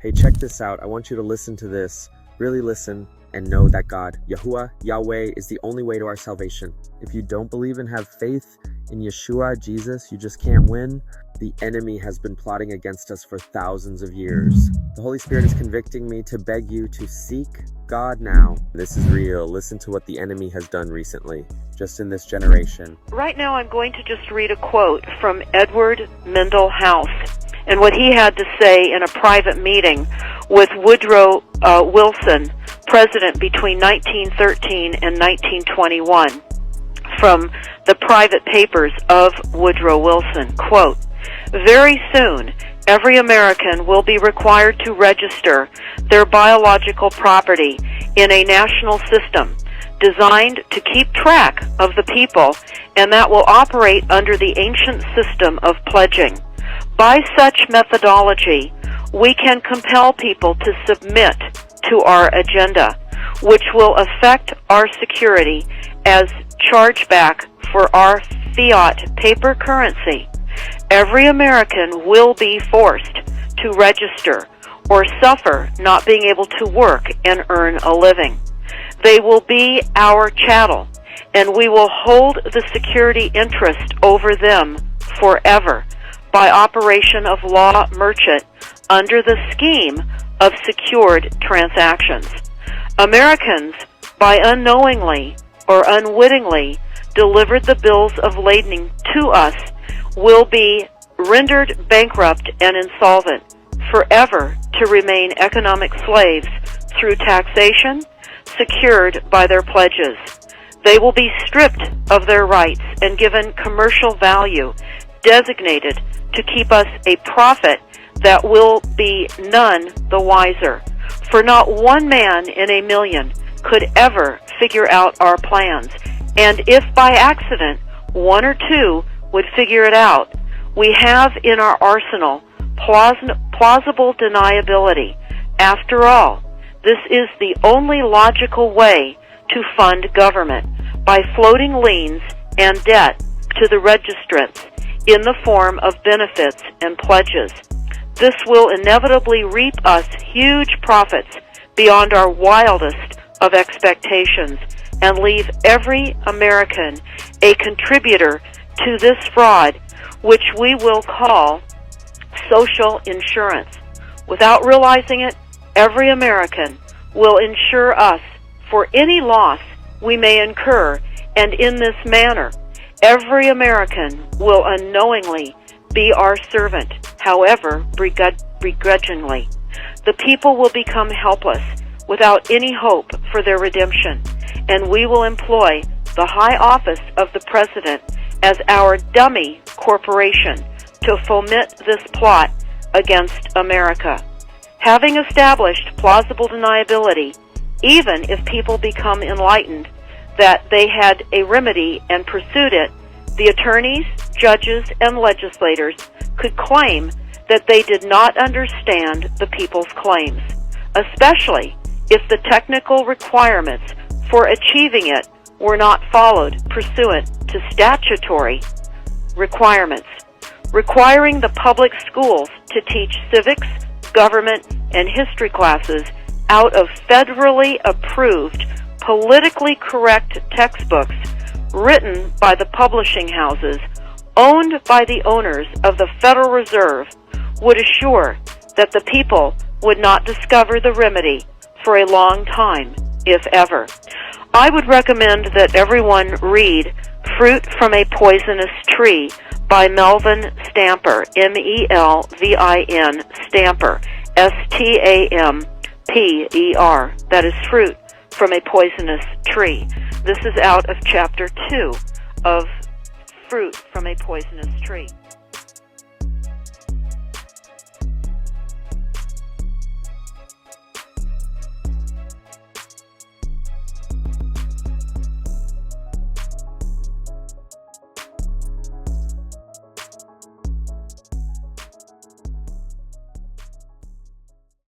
Hey, check this out. I want you to listen to this. Really listen and know that God, Yahuwah, Yahweh, is the only way to our salvation. If you don't believe and have faith in Yeshua, Jesus, you just can't win. The enemy has been plotting against us for thousands of years. The Holy Spirit is convicting me to beg you to seek God now. This is real. Listen to what the enemy has done recently, just in this generation. Right now I'm going to just read a quote from Edward Mendell House and what he had to say in a private meeting with Woodrow Wilson, president between 1913 and 1921, from the private papers of Woodrow Wilson. Quote, "Very soon, every American will be required to register their biological property in a national system designed to keep track of the people, and that will operate under the ancient system of pledging. By such methodology, we can compel people to submit to our agenda, which will affect our security as chargeback for our fiat paper currency. Every American will be forced to register or suffer not being able to work and earn a living. They will be our chattel, and we will hold the security interest over them forever by operation of law merchant under the scheme of secured transactions. Americans, by unknowingly or unwittingly delivered the bills of lading to us, will be rendered bankrupt and insolvent, forever to remain economic slaves through taxation secured by their pledges. They will be stripped of their rights and given commercial value, designated to keep us a profit that will be none the wiser. For not one man in a million could ever figure out our plans, and if by accident one or two would figure it out, we have in our arsenal plausible deniability. After all, this is the only logical way to fund government, by floating liens and debt to the registrants in the form of benefits and pledges. This will inevitably reap us huge profits beyond our wildest of expectations and leave every American a contributor to this fraud, which we will call social insurance. Without realizing it, every American will insure us for any loss we may incur, and in this manner, every American will unknowingly be our servant, however begrudgingly. The people will become helpless, without any hope for their redemption, and we will employ the high office of the President as our dummy corporation to foment this plot against America. Having established plausible deniability, even if people become enlightened that they had a remedy and pursued it, the attorneys, judges, and legislators could claim that they did not understand the people's claims, especially if the technical requirements for achieving it were not followed pursuant to statutory requirements. Requiring the public schools to teach civics, government, and history classes out of federally approved, politically correct textbooks written by the publishing houses owned by the owners of the Federal Reserve would assure that the people would not discover the remedy for a long time, if ever. I would recommend that everyone read Fruit from a Poisonous Tree by Melvin Stamper, M-E-L-V-I-N, Stamper, S-T-A-M-P-E-R. That is Fruit from a Poisonous Tree. This is out of Chapter 2 of Fruit from a Poisonous Tree.